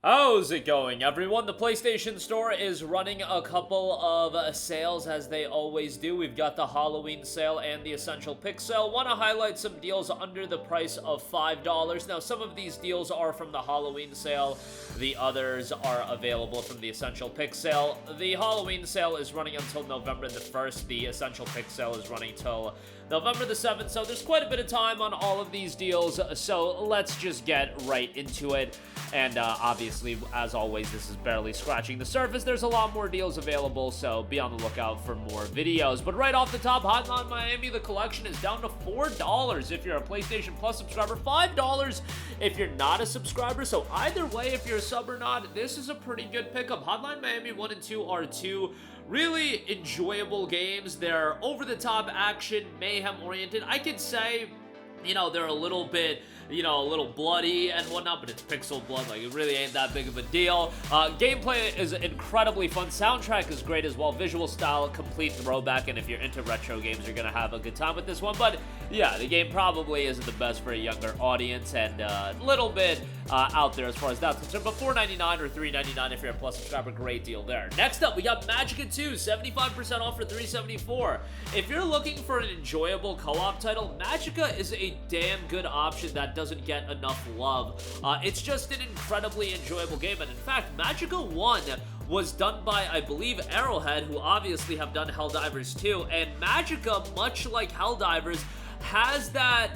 How's it going, everyone? The PlayStation Store is running a couple of sales, as they always do. We've got the Halloween sale and the Essential Pick sale. Want to highlight some deals under the price of $5. Now, some of these deals are from the Halloween sale. The others are available from the Essential Pick sale. The Halloween sale is running until November the 1st. The Essential Pick sale is running till November the 7th, so there's quite a bit of time on all of these deals, so let's just get right into it. And obviously, as always, this is barely scratching the surface. There's a lot more deals available, so be on the lookout for more videos. But right off the top, Hotline Miami, the collection is down to $4 if you're a PlayStation Plus subscriber, $5 if you're not a subscriber. So either way, if you're a sub or not, this is a pretty good pickup. Hotline Miami 1 and 2 are two really enjoyable games. They're over-the-top action, mayhem-oriented. I could say, you know, they're a little bit, you know, a little bloody and whatnot, but it's pixel blood, like, it really ain't that big of a deal. Gameplay is incredibly fun. Soundtrack is great as well. Visual style, complete throwback, and if you're into retro games, you're gonna have a good time with this one. But yeah, the game probably isn't the best for a younger audience, and a little bit out there as far as that's concerned. But $4.99 or $3.99 if you're a Plus subscriber, great deal there. Next up, we got Magicka 2, 75% off for $3.74. If you're looking for an enjoyable co-op title, Magicka is a damn good option that doesn't get enough love. It's just an incredibly enjoyable game, and in fact, Magicka 1 was done by, I believe, Arrowhead, who obviously have done Helldivers 2, and Magicka, much like Helldivers, has that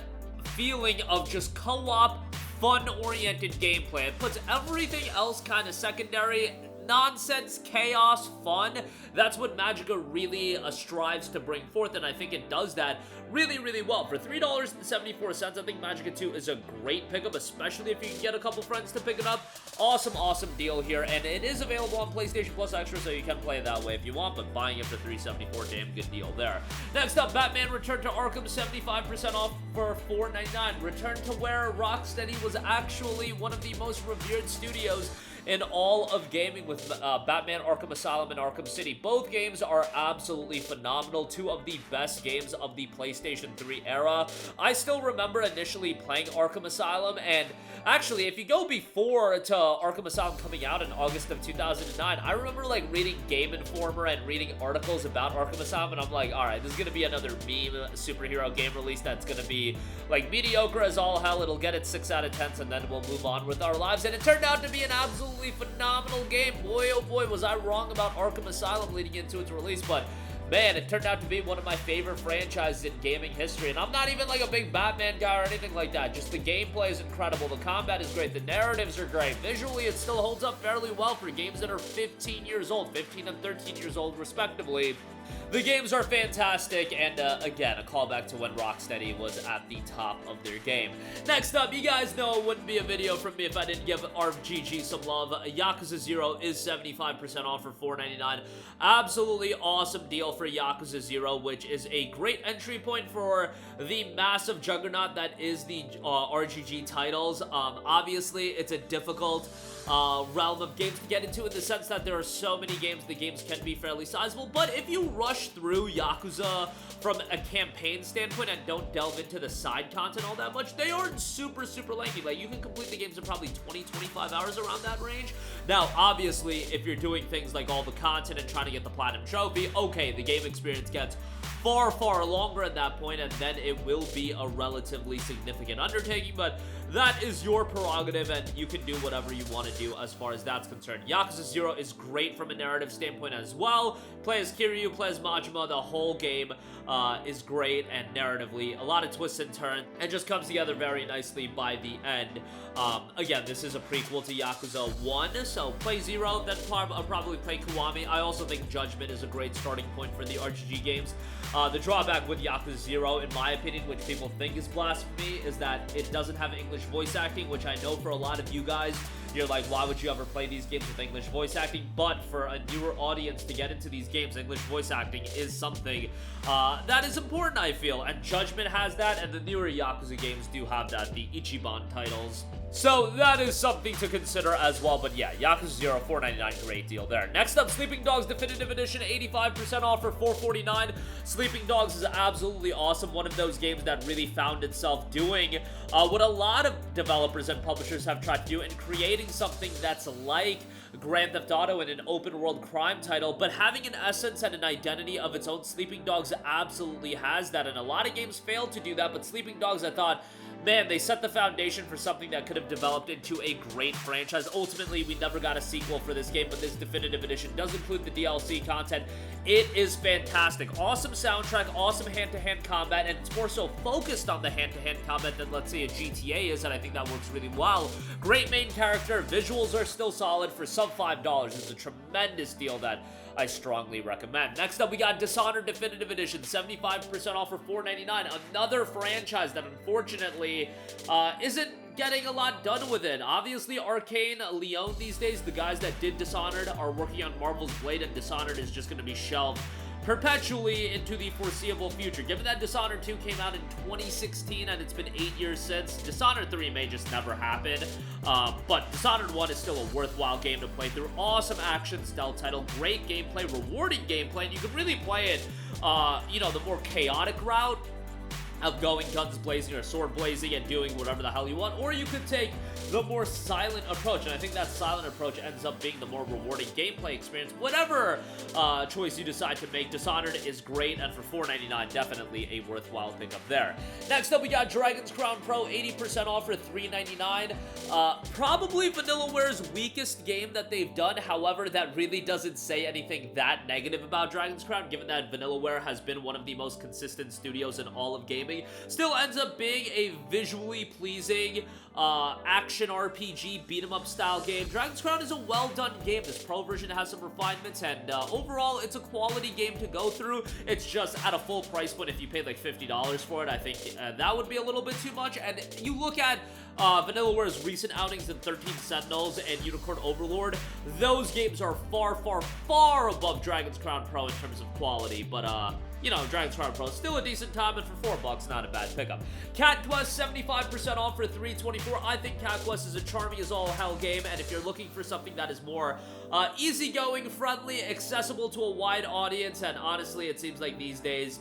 feeling of just co-op, fun-oriented gameplay. It puts everything else kind of secondary. Nonsense, chaos, fun. That's what Magicka really strives to bring forth, and I think it does that really, really well. For $3.74, I think Magicka 2 is a great pickup, especially if you can get a couple friends to pick it up. Awesome, awesome deal here, and it is available on PlayStation Plus Extra, so you can play it that way if you want, but buying it for $3.74, damn good deal there. Next up, Batman Return to Arkham, 75% off for $4.99. Return to where Rocksteady was actually one of the most revered studios in all of gaming, with Batman Arkham Asylum and Arkham City. Both games are absolutely phenomenal. Two of the best games of the PlayStation 3 era. I still remember initially playing Arkham Asylum, and actually, if you go before to Arkham Asylum coming out in August of 2009, I remember like reading Game Informer and reading articles about Arkham Asylum, and I'm like, alright, this is gonna be another meme superhero game release that's gonna be like mediocre as all hell. It'll get its 6 out of 10s, and then we'll move on with our lives, and it turned out to be an absolutely phenomenal game. Boy, oh boy, was I wrong about Arkham Asylum leading into its release, but man, it turned out to be one of my favorite franchises in gaming history, and I'm not even like a big Batman guy or anything like that. Just the gameplay is incredible, the combat is great, the narratives are great. Visually, it still holds up fairly well for games that are 15 years old, 15 and 13 years old respectively. The games are fantastic, and again, a callback to when Rocksteady was at the top of their game. Next up, you guys know it wouldn't be a video from me if I didn't give RGG some love. Yakuza 0 is 75% off for $4.99. Absolutely awesome deal for Yakuza 0, which is a great entry point for the massive juggernaut that is the RGG titles. Obviously, it's a difficult realm of games to get into, in the sense that there are so many games, the games can be fairly sizable, but if you rush through Yakuza from a campaign standpoint and don't delve into the side content all that much, they aren't super, super lengthy. Like, you can complete the games in probably 20-25 hours, around that range. Now, obviously, if you're doing things like all the content and trying to get the Platinum Trophy, okay, the game experience gets far, far longer at that point, and then it will be a relatively significant undertaking, but that is your prerogative, and you can do whatever you want to do as far as that's concerned. Yakuza 0 is great from a narrative standpoint as well. Play as Kiryu, play as Majima, the whole game is great, and narratively, a lot of twists and turns, and just comes together very nicely by the end. Again, this is a prequel to Yakuza 1, so play 0, then probably play Kiwami. I also think Judgment is a great starting point for the RGG games. The drawback with Yakuza 0, in my opinion, which people think is blasphemy, is that it doesn't have English voice acting, which I know for a lot of you guys, you're like, why would you ever play these games with English voice acting? But for a newer audience to get into these games, English voice acting is something that is important, I feel, and Judgment has that, and the newer Yakuza games do have that, the Ichiban titles. So that is something to consider as well. But yeah, Yakuza 0, $4.99, great deal there. Next up, Sleeping Dogs Definitive Edition, 85% off for $4.49. Sleeping Dogs is absolutely awesome. One of those games that really found itself doing what a lot of developers and publishers have tried to do, in creating making something that's like Grand Theft Auto in an open-world crime title, but having an essence and an identity of its own. Sleeping Dogs absolutely has that, and a lot of games failed to do that, but Sleeping Dogs, I thought, man, they set the foundation for something that could have developed into a great franchise. Ultimately, we never got a sequel for this game, but this definitive edition does include the DLC content. It is fantastic. Awesome soundtrack, awesome hand-to-hand combat, and it's more so focused on the hand-to-hand combat than, let's say, a GTA is, and I think that works really well. Great main character, visuals are still solid for sub $5. It's a tremendous deal that I strongly recommend. Next up, we got Dishonored Definitive Edition, 75% off for $4.99. Another franchise that unfortunately isn't getting a lot done with it. Obviously, Arcane, Leon these days, the guys that did Dishonored, are working on Marvel's Blade, and Dishonored is just going to be shelved perpetually into the foreseeable future. Given that Dishonored 2 came out in 2016 and it's been 8 years since, Dishonored 3 may just never happen, but Dishonored 1 is still a worthwhile game to play through. Awesome action stealth title, great gameplay, rewarding gameplay, and you can really play it, you know, the more chaotic route of going guns blazing or sword blazing and doing whatever the hell you want, or you could take the more silent approach, and I think that silent approach ends up being the more rewarding gameplay experience. Whatever choice you decide to make, Dishonored is great, and for $4.99, definitely a worthwhile pickup there. Next up, we got Dragon's Crown Pro, 80% off for $3.99. Probably Vanillaware's weakest game that they've done. However, that really doesn't say anything that negative about Dragon's Crown, given that Vanillaware has been one of the most consistent studios in all of gaming. Still ends up being a visually pleasing action RPG beat-em-up style game. Dragon's Crown is a well-done game. This pro version has some refinements, and overall, it's a quality game to go through. It's just at a full price point. If you paid like $50 for it, I think that would be a little bit too much. And you look at Vanillaware's recent outings in 13 Sentinels and Unicorn Overlord, those games are far, far, far above Dragon's Crown Pro in terms of quality, but you know, Dragon's Crown Pro is still a decent time, and for $4, not a bad pickup. Cat Quest, 75% off for $3.24. I think Cat Quest is a charming as all hell game, and if you're looking for something that is more easygoing, friendly, accessible to a wide audience, and honestly, it seems like these days,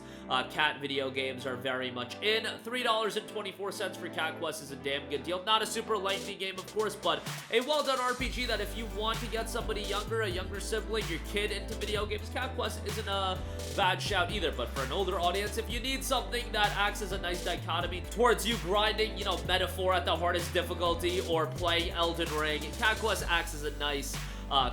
cat video games are very much in. $3.24 for Cat Quest is a damn good deal. Not a super lengthy game, of course, but a well-done RPG that if you want to get somebody younger, a younger sibling, your kid into video games, Cat Quest isn't a bad shout either. But for an older audience, if you need something that acts as a nice dichotomy towards you grinding, you know, Metaphor at the hardest difficulty or playing Elden Ring, Cat Quest acts as a nice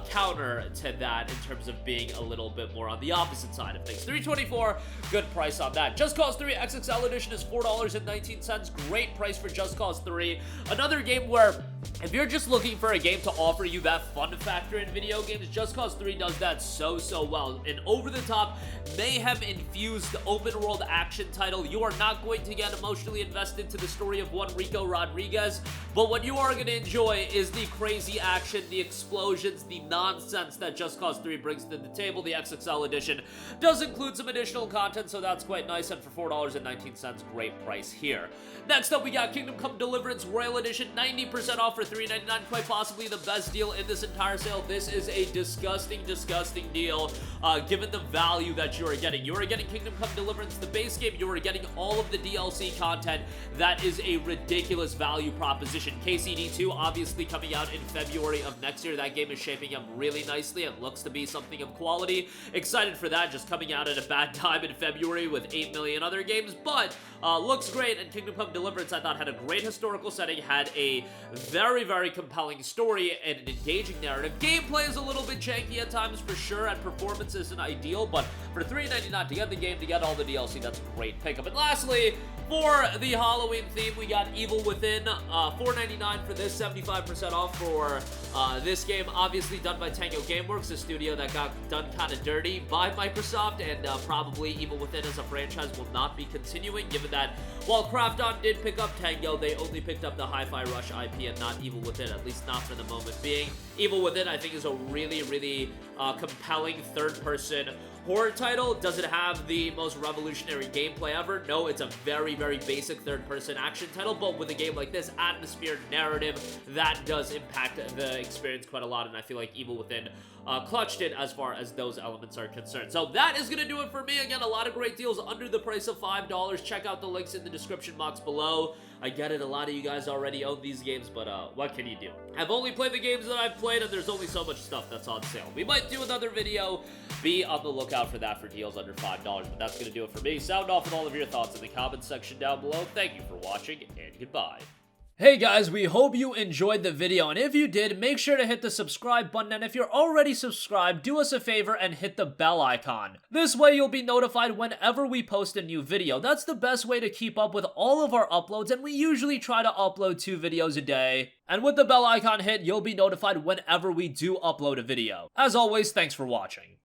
counter to that in terms of being a little bit more on the opposite side of things. $3.24, good price on that. Just Cause 3 XXL Edition is $4.19. Great price for Just Cause 3. Another game where if you're just looking for a game to offer you that fun factor in video games, Just Cause 3 does that so well. An over-the-top, mayhem-infused open-world action title. You are not going to get emotionally invested to the story of one Rico Rodriguez, but what you are going to enjoy is the crazy action, the explosions, the nonsense that Just Cause 3 brings to the table. The XXL Edition does include some additional content, so that's quite nice, and for $4.19, great price here. Next up, we got Kingdom Come Deliverance Royal Edition, 90% off for $3.99, quite possibly the best deal in this entire sale. This is a disgusting deal, given the value that you are getting. You are getting Kingdom Come Deliverance, the base game. You are getting all of the DLC content. That is a ridiculous value proposition. KCD2 obviously coming out in February of next year. That game is shaping up really nicely and looks to be something of quality. Excited for that, just coming out at a bad time in February with 8 million other games, but looks great. And Kingdom Come Deliverance, I thought, had a great historical setting, had a very compelling story and an engaging narrative. Gameplay is a little bit janky at times for sure, and performance isn't ideal, but for $3.99 to get the game, to get all the DLC, that's a great pickup. And lastly, for the Halloween theme, we got Evil Within, $4.99 for this, 75% off for this game, obviously done by Tango Gameworks, a studio that got done kind of dirty by Microsoft, and probably Evil Within as a franchise will not be continuing, given that while Krafton did pick up Tango, they only picked up the Hi-Fi Rush IP and not Evil Within, at least not for the moment being. Evil Within, I think, is a really compelling third-person horror title. Does it have the most revolutionary gameplay ever? No, it's a very basic third-person action title, but with a game like this, atmosphere, narrative, that does impact the experience quite a lot, and I feel like Evil Within clutched it as far as those elements are concerned. So that is going to do it for me. Again, a lot of great deals under the price of $5. Check out the links in the description box below. I get it, a lot of you guys already own these games, but what can you do? I've only played the games that I've played, and there's only so much stuff that's on sale. We might do another video. Be on the lookout for that for deals under $5, but that's going to do it for me. Sound off with all of your thoughts in the comments section down below. Thank you for watching, and goodbye. Hey guys, we hope you enjoyed the video, and if you did, make sure to hit the subscribe button, and if you're already subscribed, do us a favor and hit the bell icon. This way you'll be notified whenever we post a new video. That's the best way to keep up with all of our uploads, and we usually try to upload 2 videos a day. And with the bell icon hit, you'll be notified whenever we do upload a video. As always, thanks for watching.